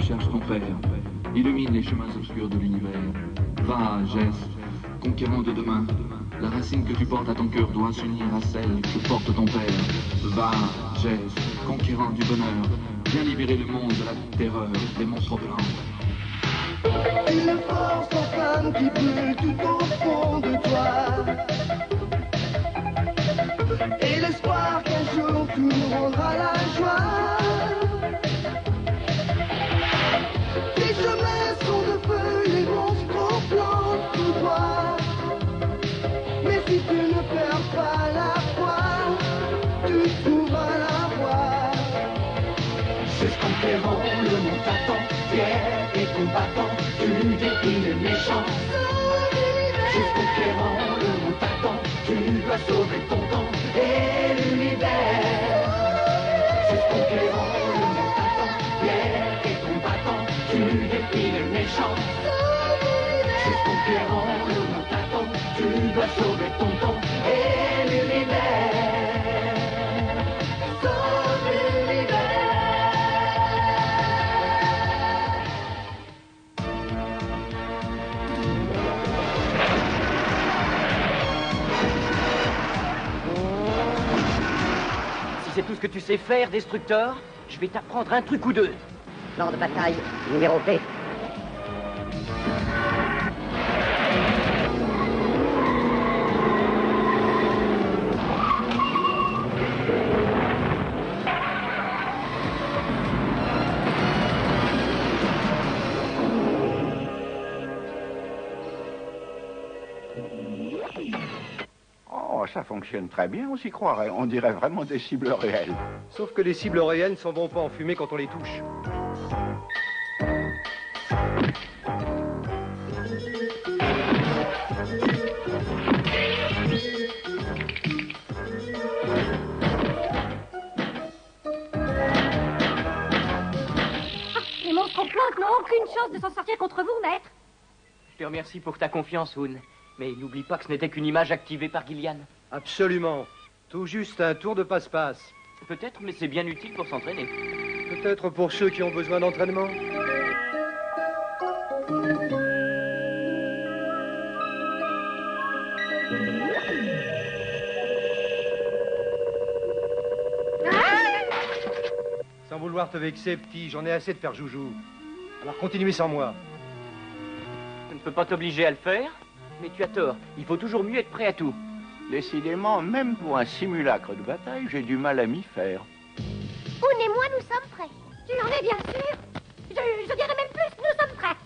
cherche ton père. Illumine les chemins obscurs de l'univers. Va, Geste, conquérant de demain. La racine que tu portes à ton cœur doit s'unir à celle que porte ton père. Va, Geste, conquérant du bonheur. Viens libérer le monde de la terreur des monstres blancs. Une force en flamme qui brûle tout au fond de toi. Et l'espoir qu'un jour tout nous rendra la joie. Les chemins sont de feu, les monstres au flanc tout droit. Mais si tu ne perds pas la foi, tu trouveras la voie. C'est ce conquérant, le monde t'attend, fier et combattant, tu défies les méchants. C'est ce conquérant, le monde t'attend, tu dois sauver ton temps et l'univers. C'est ce conquérant, le monde t'attend, fier et combattant, tu défies les méchants. C'est ce conquérant, le monde t'attend, tu dois sauver ton temps et l'univers. Sauve l'univers. Si c'est tout ce que tu sais faire, Destructor, je vais t'apprendre un truc ou deux. Plan de bataille numéro B. Oh, ça fonctionne très bien, on s'y croirait. On dirait vraiment des cibles réelles. Sauf que les cibles réelles ne s'en vont pas en fumée quand on les touche. Les monstres plantes n'ont aucune chance de s'en sortir contre vous, maître. Je te remercie pour ta confiance, Hoon. Mais n'oublie pas que ce n'était qu'une image activée par Gillian. Absolument. Tout juste un tour de passe-passe. Peut-être, mais c'est bien utile pour s'entraîner. Peut-être pour ceux qui ont besoin d'entraînement. Sans vouloir te vexer, petit, j'en ai assez de faire joujou. Alors continuez sans moi. Je ne peux pas t'obliger à le faire, mais tu as tort. Il faut toujours mieux être prêt à tout. Décidément, même pour un simulacre de bataille, j'ai du mal à m'y faire. Hoon et moi, nous sommes prêts. Tu en es bien sûr? Je dirais même plus, nous sommes prêts.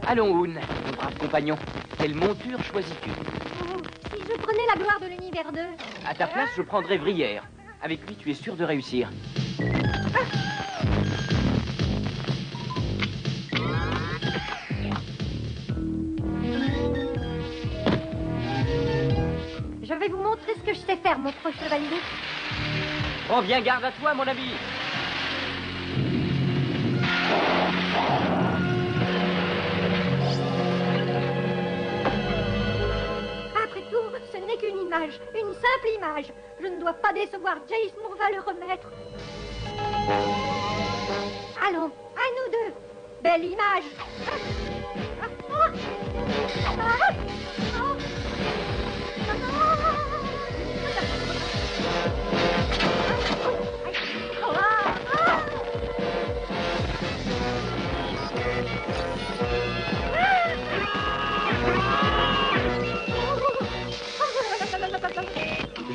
Allons, Hoon, mon brave compagnon. Quelle monture choisis-tu? Si je prenais la gloire de l'univers 2. À ta place, je prendrais Vrière. Avec lui, tu es sûr de réussir. Je vais vous montrer ce que je sais faire, mon proche chevalier. Prends bien garde à toi, mon ami. Après tout, ce n'est qu'une image, une simple image. Je ne dois pas décevoir Jace, mon valeureux maître. Allons, à nous deux. Belle image.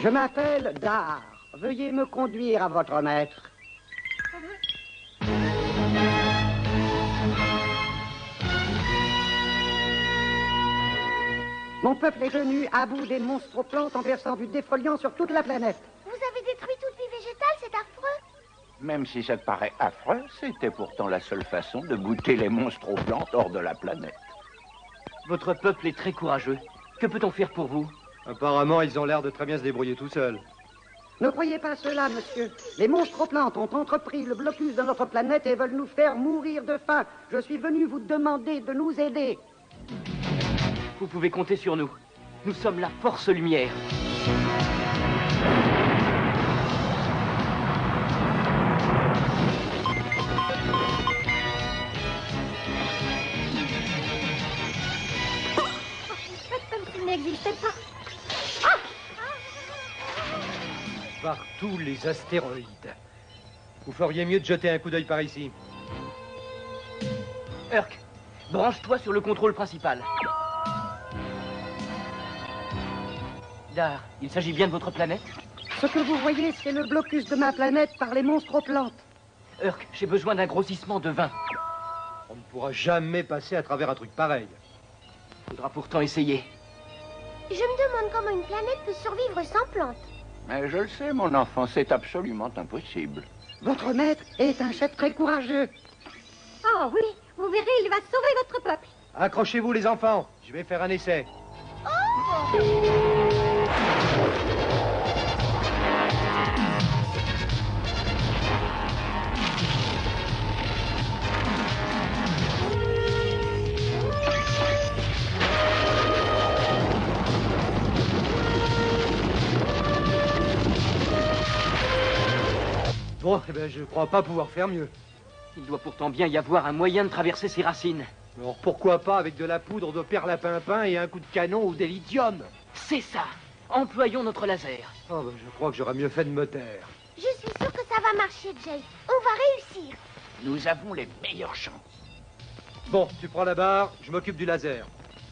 Je m'appelle Dar. Veuillez me conduire à votre maître. Mon peuple est venu à bout des monstres plantes en versant du défoliant sur toute la planète. Vous avez détruit toute vie végétale, c'est affreux. Même si ça te paraît affreux, c'était pourtant la seule façon de bouter les monstres aux plantes hors de la planète. Votre peuple est très courageux. Que peut-on faire pour vous? Apparemment, ils ont l'air de très bien se débrouiller tout seuls. Ne croyez pas cela, monsieur. Les monstres aux plantes ont entrepris le blocus de notre planète et veulent nous faire mourir de faim. Je suis venu vous demander de nous aider. Vous pouvez compter sur nous. Nous sommes la force lumière. Comme s'il n'existait pas. Par tous les astéroïdes. Vous feriez mieux de jeter un coup d'œil par ici. Urk, branche-toi sur le contrôle principal. Dar, il s'agit bien de votre planète? Ce que vous voyez, c'est le blocus de ma planète par les monstres aux plantes. Urk, j'ai besoin d'un grossissement de 20. On ne pourra jamais passer à travers un truc pareil. Faudra pourtant essayer. Je me demande comment une planète peut survivre sans plantes. Mais je le sais, mon enfant, c'est absolument impossible. Votre maître est un chef très courageux. Oh oui, vous verrez, il va sauver votre peuple. Accrochez-vous les enfants, je vais faire un essai. Bon, eh ben, je crois pas pouvoir faire mieux. Il doit pourtant bien y avoir un moyen de traverser ces racines. Alors pourquoi pas avec de la poudre de perlimpinpin et un coup de canon ou des lithium? C'est ça. Employons notre laser. Oh, ben, je crois que j'aurais mieux fait de me taire. Je suis sûre que ça va marcher, Jay. On va réussir. Nous avons les meilleures chances. Bon, tu prends la barre, je m'occupe du laser.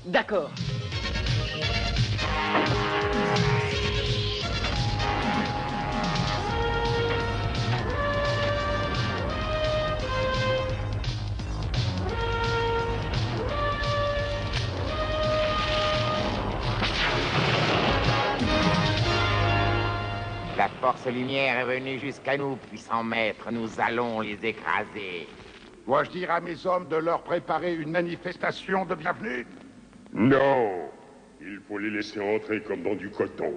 D'accord. La force lumière est venue jusqu'à nous, puissant maître. Nous allons les écraser. Dois-je dire à mes hommes de leur préparer une manifestation de bienvenue? Non. Il faut les laisser entrer comme dans du coton.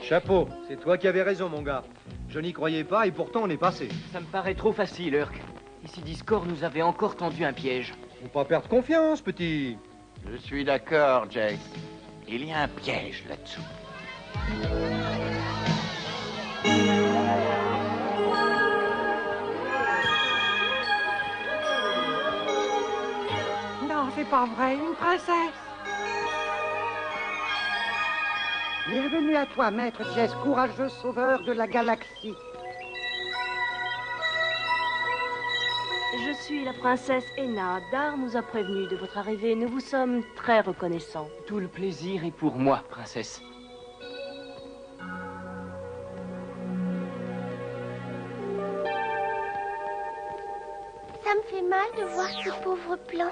Chapeau, c'est toi qui avais raison, mon gars. Je n'y croyais pas et pourtant on est passé. Ça me paraît trop facile, Urk. Ici Discord nous avait encore tendu un piège. Faut pas perdre confiance, petit. Je suis d'accord, Jace. Il y a un piège là-dessous. Non, c'est pas vrai, une princesse. Bienvenue à toi, maître Jess, courageux sauveur de la galaxie. Je suis la princesse Enna. Dar nous a prévenus de votre arrivée. Nous vous sommes très reconnaissants. Tout le plaisir est pour moi, princesse. Ça me fait mal de voir ces pauvres plantes.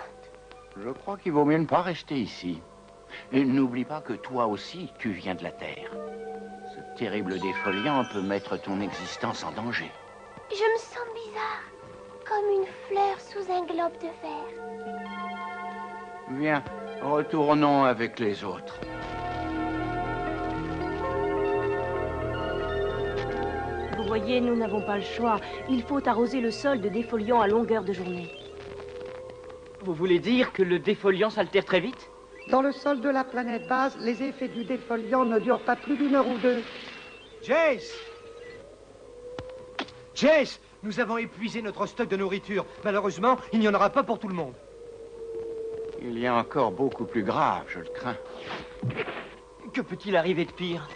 Je crois qu'il vaut mieux ne pas rester ici. Et n'oublie pas que toi aussi, tu viens de la Terre. Ce terrible défoliant peut mettre ton existence en danger. Je me sens bizarre, comme une fleur sous un globe de verre. Viens, retournons avec les autres. Vous voyez, nous n'avons pas le choix. Il faut arroser le sol de défoliants à longueur de journée. Vous voulez dire que le défoliant s'altère très vite? Dans le sol de la planète base, les effets du défoliant ne durent pas plus d'1 heure ou 2. Jace! Jace! Nous avons épuisé notre stock de nourriture. Malheureusement, il n'y en aura pas pour tout le monde. Il y a encore beaucoup plus grave, je le crains. Que peut-il arriver de pire?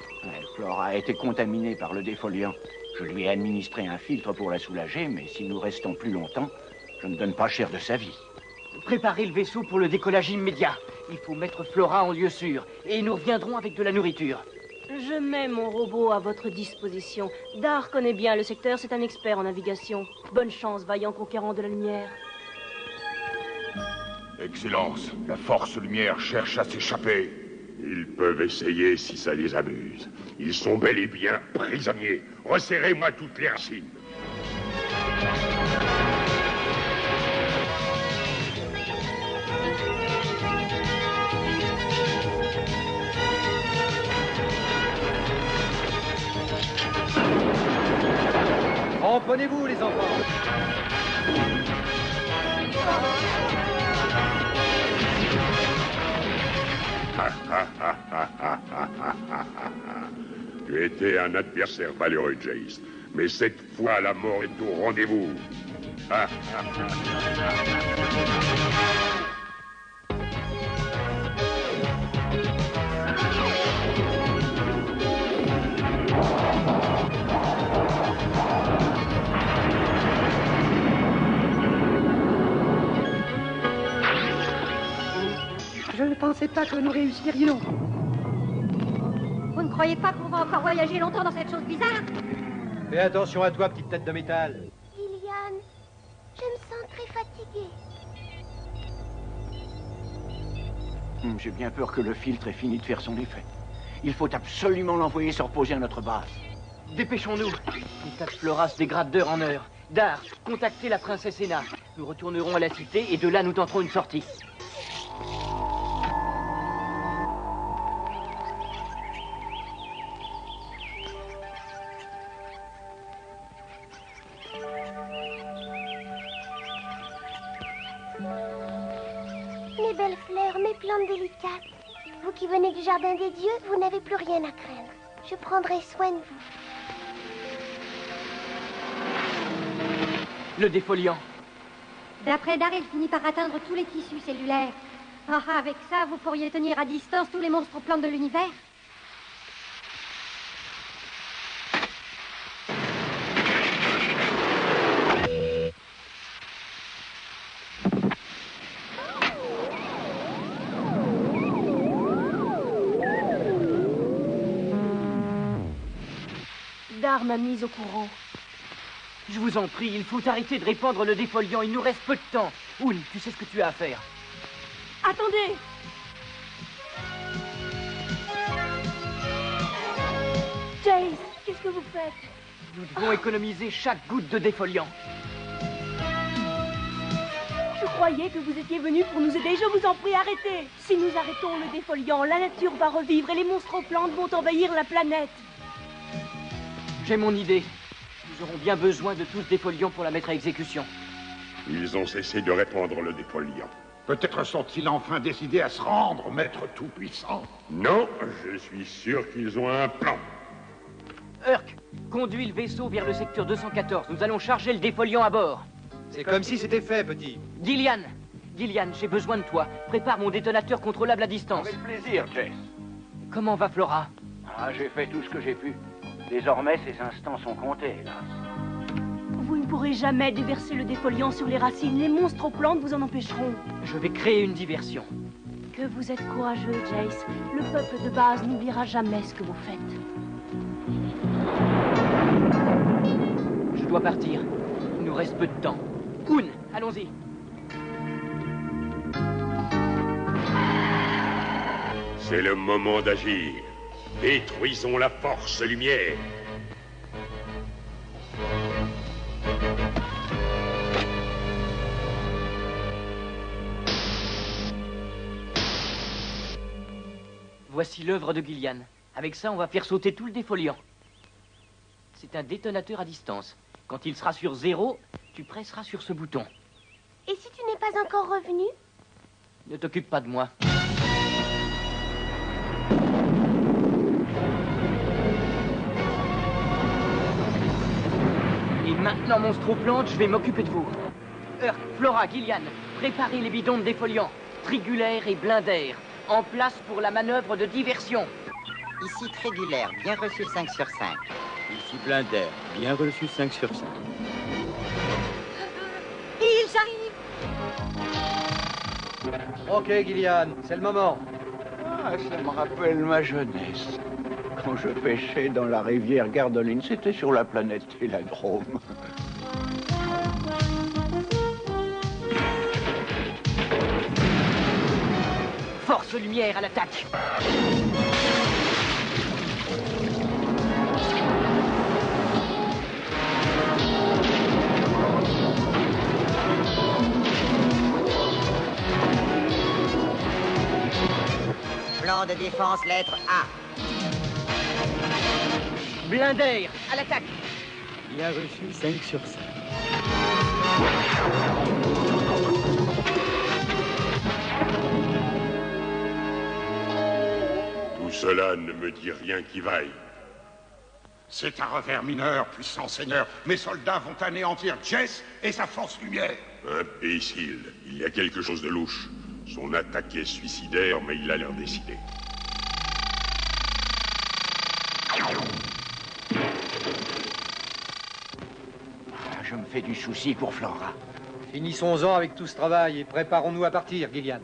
Flora a été contaminée par le défoliant. Je lui ai administré un filtre pour la soulager, mais si nous restons plus longtemps, je ne donne pas cher de sa vie. Préparez le vaisseau pour le décollage immédiat. Il faut mettre Flora en lieu sûr, et nous reviendrons avec de la nourriture. Je mets mon robot à votre disposition. Dar connaît bien le secteur, c'est un expert en navigation. Bonne chance, vaillant conquérant de la lumière. Excellence, la force lumière cherche à s'échapper. Ils peuvent essayer si ça les amuse. Ils sont bel et bien prisonniers. Resserrez-moi toutes les racines. Cramponnez-vous, les enfants. Tu étais un adversaire malheureux, Jace. Mais cette fois, la mort est au rendez-vous. Je ne pensais pas que nous réussirions. Vous ne croyez pas qu'on va encore voyager longtemps dans cette chose bizarre? Fais attention à toi, petite tête de métal. Gillian, je me sens très fatiguée. J'ai bien peur que le filtre ait fini de faire son effet. Il faut absolument l'envoyer se reposer à notre base. Dépêchons-nous. L'état de Flora se dégrade d'heure en heure. Dar, contactez la princesse Ena. Nous retournerons à la cité et de là nous tenterons une sortie. Mes belles fleurs, mes plantes délicates. Vous qui venez du jardin des dieux, vous n'avez plus rien à craindre. Je prendrai soin de vous. Le défoliant. D'après Dar, il finit par atteindre tous les tissus cellulaires. Ah, avec ça, vous pourriez tenir à distance tous les monstres plantes de l'univers. Dar m'a mise au courant. Je vous en prie, il faut arrêter de répandre le défoliant. Il nous reste peu de temps. Oun, tu sais ce que tu as à faire. Attendez! Jace, qu'est-ce que vous faites? Nous devons économiser chaque goutte de défoliant. Je croyais que vous étiez venu pour nous aider. Je vous en prie, arrêtez. Si nous arrêtons le défoliant, la nature va revivre et les monstres plantes vont envahir la planète. J'ai mon idée. Nous aurons bien besoin de tout ce défoliant pour la mettre à exécution. Ils ont cessé de répandre le défoliant. Peut-être sont-ils enfin décidés à se rendre, maître tout-puissant. Non, je suis sûr qu'ils ont un plan. Urk, conduis le vaisseau vers le secteur 214. Nous allons charger le défoliant à bord. C'est comme si c'était fait, petit. Gillian, j'ai besoin de toi. Prépare mon détonateur contrôlable à distance. Avec plaisir, Jace. Comment va Flora? Ah, j'ai fait tout ce que j'ai pu. Désormais, ces instants sont comptés, hélas. Vous ne pourrez jamais déverser le défoliant sur les racines. Les monstres aux plantes vous en empêcheront. Je vais créer une diversion. Que vous êtes courageux, Jace. Le peuple de base n'oubliera jamais ce que vous faites. Je dois partir. Il nous reste peu de temps. Oun, allons-y. C'est le moment d'agir. Détruisons la force lumière. Voici l'œuvre de Gillian. Avec ça, on va faire sauter tout le défoliant. C'est un détonateur à distance. Quand il sera sur 0, tu presseras sur ce bouton. Et si tu n'es pas encore revenu? Ne t'occupe pas de moi. Et maintenant, monstre-plante, je vais m'occuper de vous. Urk, Flora, Gillian, préparez les bidons de défoliant. Trigulaire et blindère. En place pour la manœuvre de diversion. Ici Trégulaire, bien reçu 5 sur 5. Ici Blindère, bien reçu 5 sur 5. Ils arrivent! Ok, Gillian, c'est le moment. Ah, ça me rappelle ma jeunesse. Quand je pêchais dans la rivière Gardoline, c'était sur la planète Téladrome. Force lumière à l'attaque. Plan de défense, lettre A. Blindère à l'attaque. Bien reçu, 5 sur 5. Tout cela ne me dit rien qui vaille. C'est un revers mineur, puissant seigneur. Mes soldats vont anéantir Jess et sa force lumière. Imbécile, il y a quelque chose de louche. Son attaque est suicidaire, mais il a l'air décidé. Je me fais du souci pour Flora. Finissons-en avec tout ce travail et préparons-nous à partir, Gillian.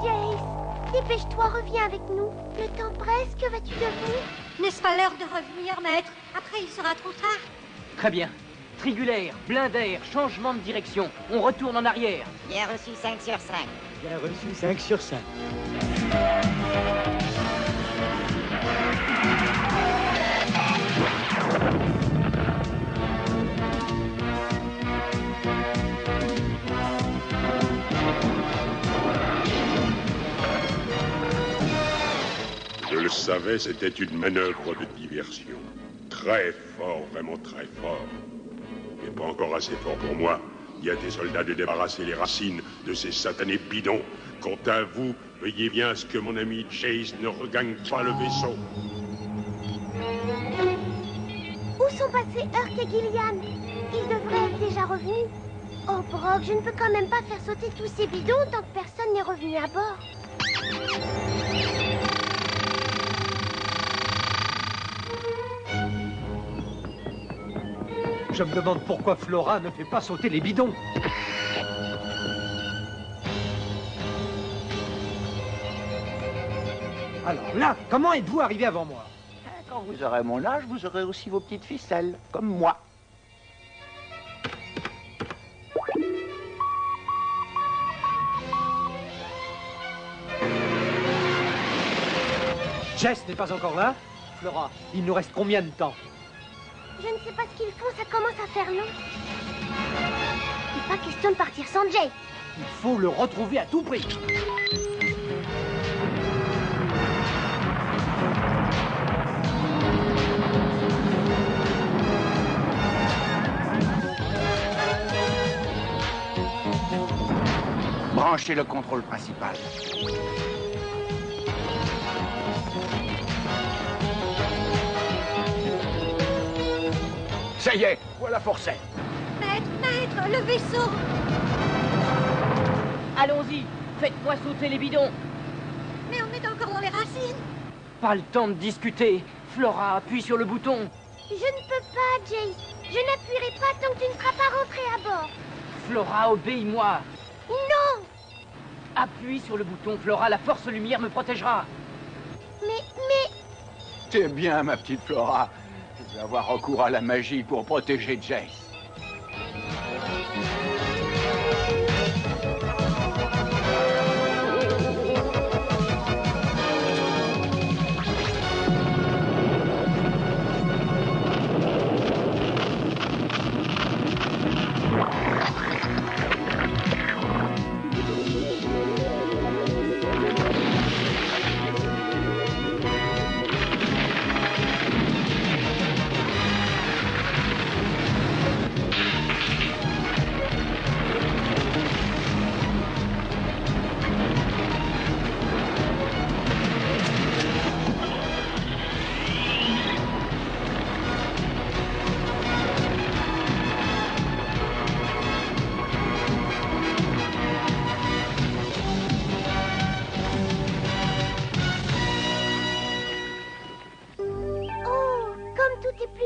Jace, dépêche-toi, reviens avec nous. Le temps presse, que vas-tu devenir? N'est-ce pas l'heure de revenir, maître? Après, il sera trop tard. Très bien. Trigulaire, blinder, changement de direction. On retourne en arrière. Bien reçu, 5 sur 5. Bien reçu, 5 sur 5. Je le savais, c'était une manœuvre de diversion. Très fort, vraiment très fort. Mais pas encore assez fort pour moi. Il y a des soldats de débarrasser les racines de ces satanés bidons. Quant à vous, veillez bien à ce que mon ami Jace ne regagne pas le vaisseau. Où sont passés Herc et Gillian? Ils devraient être déjà revenus. Oh, Brock, je ne peux quand même pas faire sauter tous ces bidons tant que personne n'est revenu à bord. Je me demande pourquoi Flora ne fait pas sauter les bidons. Alors là, comment êtes-vous arrivé avant moi? Quand vous aurez mon âge, vous aurez aussi vos petites ficelles, comme moi. Jess n'est pas encore là? Flora, il nous reste combien de temps? Je ne sais pas ce qu'ils font, ça commence à faire long. Il n'est pas question de partir sans Jay. Il faut le retrouver à tout prix. Branchez le contrôle principal. Ça y est, voilà forcé. Maître, le vaisseau. Allons-y, faites-moi sauter les bidons. Mais on est encore dans les racines. Pas le temps de discuter. Flora, appuie sur le bouton. Je ne peux pas, Jace. Je n'appuierai pas tant que tu ne seras pas rentré à bord. Flora, obéis-moi. Non. Appuie sur le bouton, Flora, la force lumière me protégera. Mais... C'est bien, ma petite Flora. Je vais avoir recours à la magie pour protéger Jace.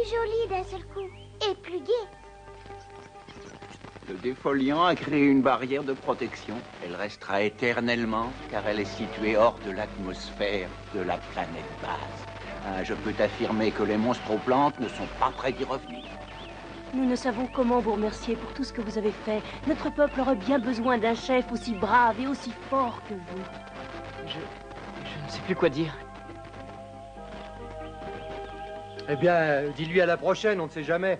Joli d'un seul coup. Et plus gai. Le défoliant a créé une barrière de protection. Elle restera éternellement, car elle est située hors de l'atmosphère de la planète base. Je peux t'affirmer que les monstroplantes ne sont pas prêts d'y revenir. Nous ne savons comment vous remercier pour tout ce que vous avez fait. Notre peuple aurait bien besoin d'un chef aussi brave et aussi fort que vous. Je ne sais plus quoi dire. Eh bien, dis-lui à la prochaine, on ne sait jamais.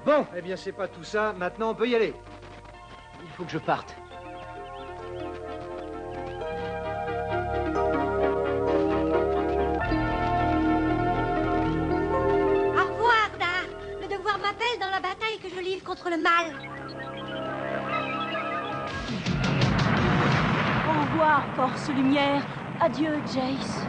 Bon, eh bien, c'est pas tout ça. Maintenant, on peut y aller. Il faut que je parte. Au revoir, Dar. Le devoir m'appelle dans la bataille que je livre contre le mal. Au revoir, force lumière. Adieu, Jace.